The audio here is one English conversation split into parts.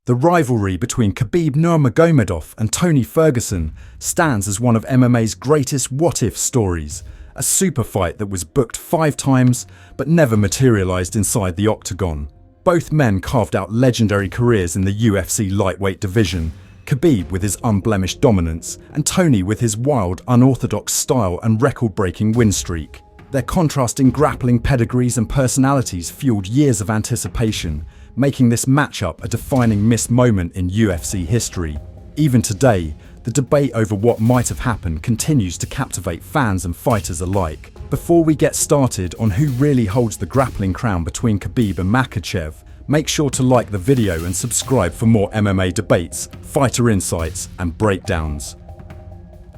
The rivalry between Khabib Nurmagomedov and Tony Ferguson stands as one of MMA's greatest what-if stories, a super fight that was booked 5 times but never materialized inside the octagon. Both men carved out legendary careers in the UFC lightweight division, Khabib with his unblemished dominance and Tony with his wild, unorthodox style and record-breaking win streak. Their contrasting grappling pedigrees and personalities fueled years of anticipation, making this matchup a defining missed moment in UFC history. Even today, the debate over what might have happened continues to captivate fans and fighters alike. Before we get started on who really holds the grappling crown between Khabib and Makhachev, make sure to like the video and subscribe for more MMA debates, fighter insights, and breakdowns.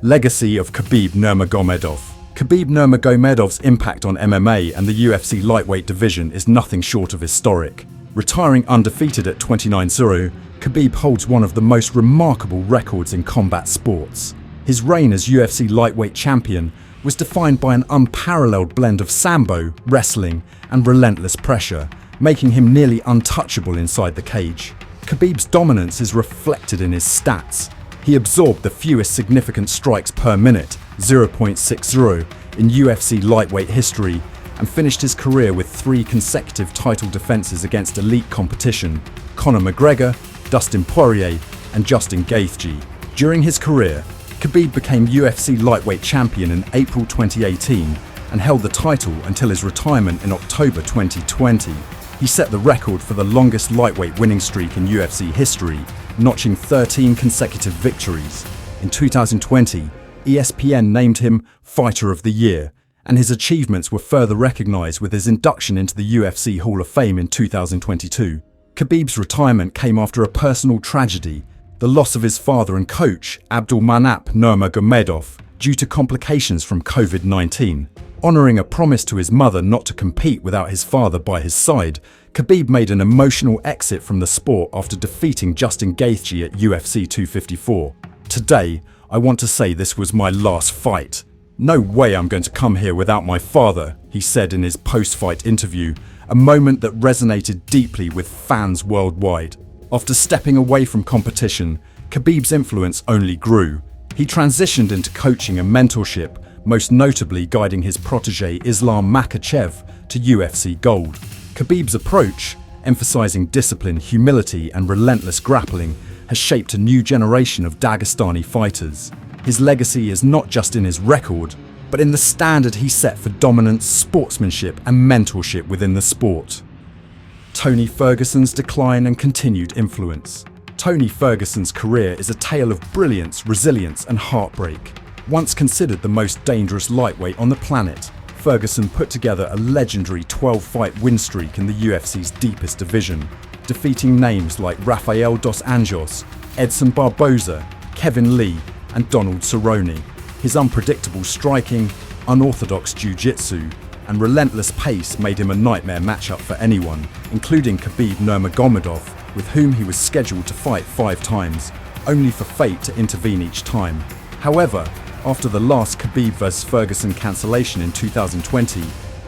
Legacy of Khabib Nurmagomedov. Khabib Nurmagomedov's impact on MMA and the UFC lightweight division is nothing short of historic. Retiring undefeated at 29-0, Khabib holds one of the most remarkable records in combat sports. His reign as UFC lightweight champion was defined by an unparalleled blend of sambo, wrestling, and relentless pressure, making him nearly untouchable inside the cage. Khabib's dominance is reflected in his stats. He absorbed the fewest significant strikes per minute, 0.60, in UFC lightweight history, and finished his career with 3 consecutive title defenses against elite competition: Conor McGregor, Dustin Poirier, and Justin Gaethje. During his career, Khabib became UFC lightweight champion in April 2018 and held the title until his retirement in October 2020. He set the record for the longest lightweight winning streak in UFC history, notching 13 consecutive victories. In 2020, ESPN named him Fighter of the Year, and his achievements were further recognized with his induction into the UFC Hall of Fame in 2022. Khabib's retirement came after a personal tragedy, the loss of his father and coach, Abdulmanap Nurmagomedov, due to complications from COVID-19. Honoring a promise to his mother not to compete without his father by his side, Khabib made an emotional exit from the sport after defeating Justin Gaethje at UFC 254. "Today, I want to say this was my last fight. No way I'm going to come here without my father," he said in his post-fight interview, a moment that resonated deeply with fans worldwide. After stepping away from competition, Khabib's influence only grew. He transitioned into coaching and mentorship, most notably guiding his protege Islam Makhachev to UFC gold. Khabib's approach, emphasizing discipline, humility, and relentless grappling, has shaped a new generation of Dagestani fighters. His legacy is not just in his record, but in the standard he set for dominance, sportsmanship, and mentorship within the sport. Tony Ferguson's decline and continued influence. Tony Ferguson's career is a tale of brilliance, resilience, and heartbreak. Once considered the most dangerous lightweight on the planet, Ferguson put together a legendary 12-fight win streak in the UFC's deepest division, defeating names like Rafael dos Anjos, Edson Barboza, Kevin Lee, and Donald Cerrone. His unpredictable striking, unorthodox jiu-jitsu, and relentless pace made him a nightmare matchup for anyone, including Khabib Nurmagomedov, with whom he was scheduled to fight 5 times, only for fate to intervene each time. However, after the last Khabib vs Ferguson cancellation in 2020,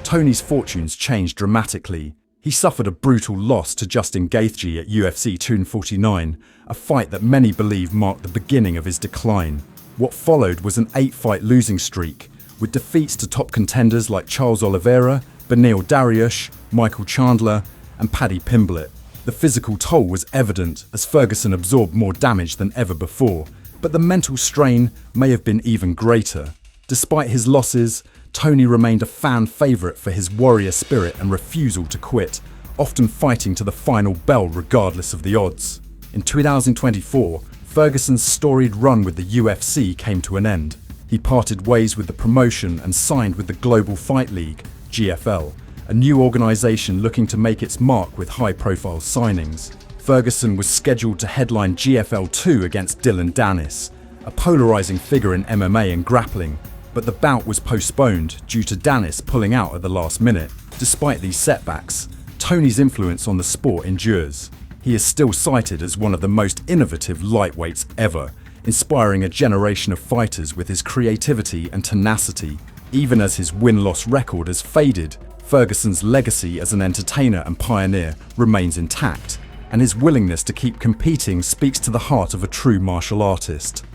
Tony's fortunes changed dramatically. He suffered a brutal loss to Justin Gaethje at UFC 249, a fight that many believe marked the beginning of his decline. What followed was an 8-fight losing streak, with defeats to top contenders like Charles Oliveira, Beneil Dariush, Michael Chandler, and Paddy Pimblett. The physical toll was evident as Ferguson absorbed more damage than ever before, but the mental strain may have been even greater. Despite his losses, Tony remained a fan favourite for his warrior spirit and refusal to quit, often fighting to the final bell regardless of the odds. In 2024, Ferguson's storied run with the UFC came to an end. He parted ways with the promotion and signed with the Global Fight League, GFL, a new organisation looking to make its mark with high-profile signings. Ferguson was scheduled to headline GFL 2 against Dylan Dennis, a polarising figure in MMA and grappling, but the bout was postponed due to Dennis pulling out at the last minute. Despite these setbacks, Tony's influence on the sport endures. He is still cited as one of the most innovative lightweights ever, inspiring a generation of fighters with his creativity and tenacity. Even as his win-loss record has faded, Ferguson's legacy as an entertainer and pioneer remains intact. and his willingness to keep competing speaks to the heart of a true martial artist.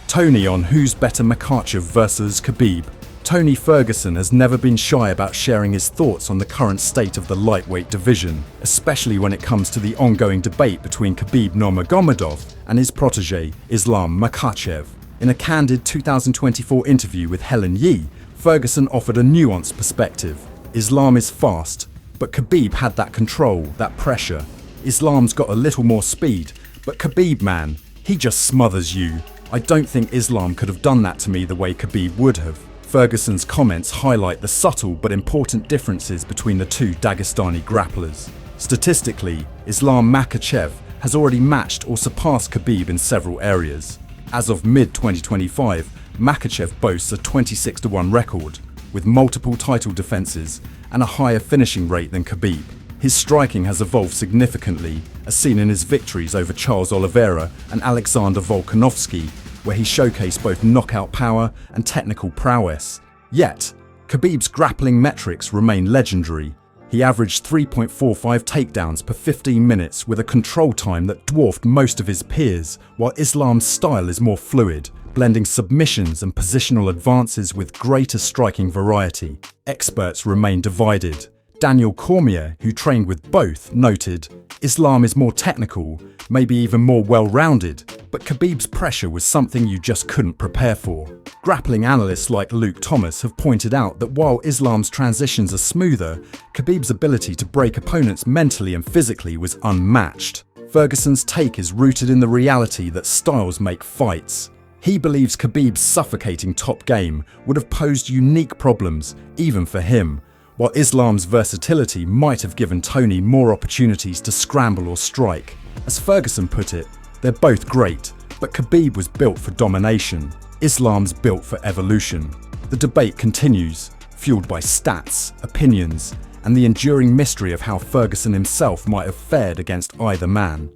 Tony on who's better, Makhachev versus Khabib. Tony Ferguson has never been shy about sharing his thoughts on the current state of the lightweight division, especially when it comes to the ongoing debate between Khabib Nurmagomedov and his protege, Islam Makhachev. In a candid 2024 interview with Helen Yee, Ferguson offered a nuanced perspective. Islam is fast, but Khabib had that control, that pressure. Islam's got a little more speed, but Khabib, man, he just smothers you. I don't think Islam could have done that to me the way Khabib would have. Ferguson's comments highlight the subtle but important differences between the two Dagestani grapplers. Statistically, Islam Makhachev has already matched or surpassed Khabib in several areas. As of mid-2025, Makhachev boasts a 26-1 record, with multiple title defenses and a higher finishing rate than Khabib. His striking has evolved significantly, as seen in his victories over Charles Oliveira and Alexander Volkanovski, where he showcased both knockout power and technical prowess. Yet, Khabib's grappling metrics remain legendary. He averaged 3.45 takedowns per 15 minutes with a control time that dwarfed most of his peers, while Islam's style is more fluid, blending submissions and positional advances with greater striking variety. Experts remain divided. Daniel Cormier, who trained with both, noted, "Islam is more technical, maybe even more well-rounded, but Khabib's pressure was something you just couldn't prepare for." Grappling analysts like Luke Thomas have pointed out that while Islam's transitions are smoother, Khabib's ability to break opponents mentally and physically was unmatched. Ferguson's take is rooted in the reality that styles make fights. He believes Khabib's suffocating top game would have posed unique problems, even for him, while Islam's versatility might have given Tony more opportunities to scramble or strike. As Ferguson put it, they're both great, but Khabib was built for domination. Islam's built for evolution. The debate continues, fueled by stats, opinions, and the enduring mystery of how Ferguson himself might have fared against either man.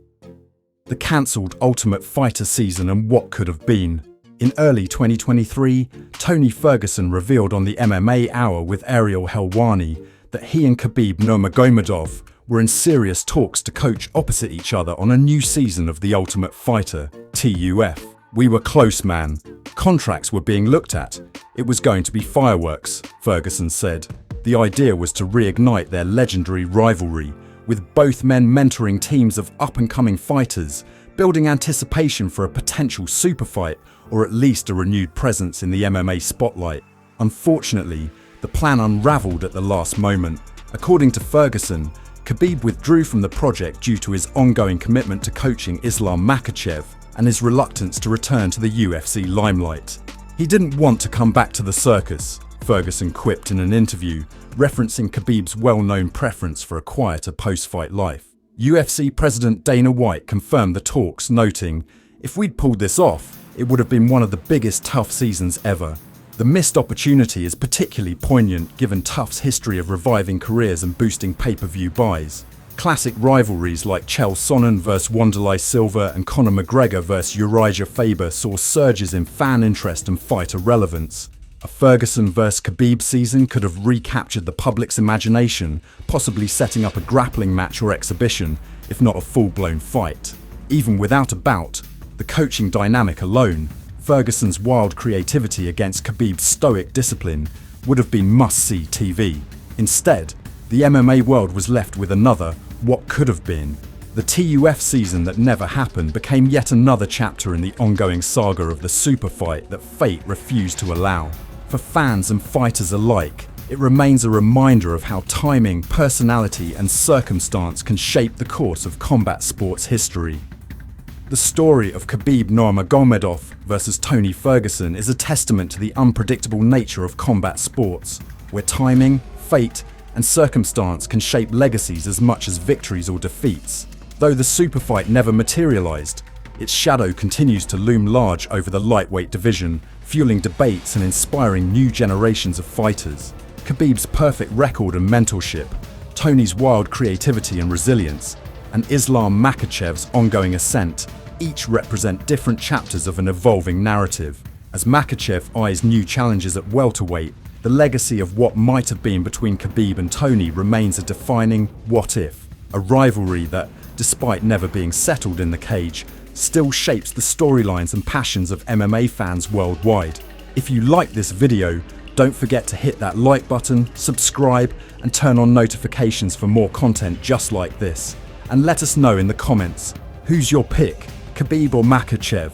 The cancelled Ultimate Fighter season and what could have been. In early 2023, Tony Ferguson revealed on the MMA Hour with Ariel Helwani that he and Khabib Nurmagomedov were in serious talks to coach opposite each other on a new season of The Ultimate Fighter, TUF. "We were close, man. Contracts were being looked at. It was going to be fireworks," Ferguson said. The idea was to reignite their legendary rivalry, with both men mentoring teams of up-and-coming fighters, building anticipation for a potential super fight or at least a renewed presence in the MMA spotlight. Unfortunately, the plan unraveled at the last moment. According to Ferguson, Khabib withdrew from the project due to his ongoing commitment to coaching Islam Makhachev and his reluctance to return to the UFC limelight. "He didn't want to come back to the circus," Ferguson quipped in an interview, referencing Khabib's well-known preference for a quieter post-fight life. UFC President Dana White confirmed the talks, noting, "If we'd pulled this off, it would have been one of the biggest TUF seasons ever." The missed opportunity is particularly poignant given TUF's history of reviving careers and boosting pay-per-view buys. Classic rivalries like Chael Sonnen vs Wanderlei Silva and Conor McGregor vs Uriah Faber saw surges in fan interest and fighter relevance. A Ferguson vs Khabib season could have recaptured the public's imagination, possibly setting up a grappling match or exhibition, if not a full-blown fight. Even without a bout, the coaching dynamic alone, Ferguson's wild creativity against Khabib's stoic discipline, would have been must-see TV. Instead, the MMA world was left with another, what could have been. The TUF season that never happened became yet another chapter in the ongoing saga of the super fight that fate refused to allow. For fans and fighters alike, it remains a reminder of how timing, personality, and circumstance can shape the course of combat sports history. The story of Khabib Nurmagomedov versus Tony Ferguson is a testament to the unpredictable nature of combat sports, where timing, fate, and circumstance can shape legacies as much as victories or defeats. Though the super fight never materialized, its shadow continues to loom large over the lightweight division, fueling debates and inspiring new generations of fighters. Khabib's perfect record and mentorship, Tony's wild creativity and resilience, and Islam Makhachev's ongoing ascent each represent different chapters of an evolving narrative. As Makhachev eyes new challenges at welterweight, the legacy of what might have been between Khabib and Tony remains a defining what if, a rivalry that, despite never being settled in the cage, still shapes the storylines and passions of MMA fans worldwide. If you like this video, don't forget to hit that like button, subscribe, and turn on notifications for more content just like this. And let us know in the comments, who's your pick, Khabib or Makhachev?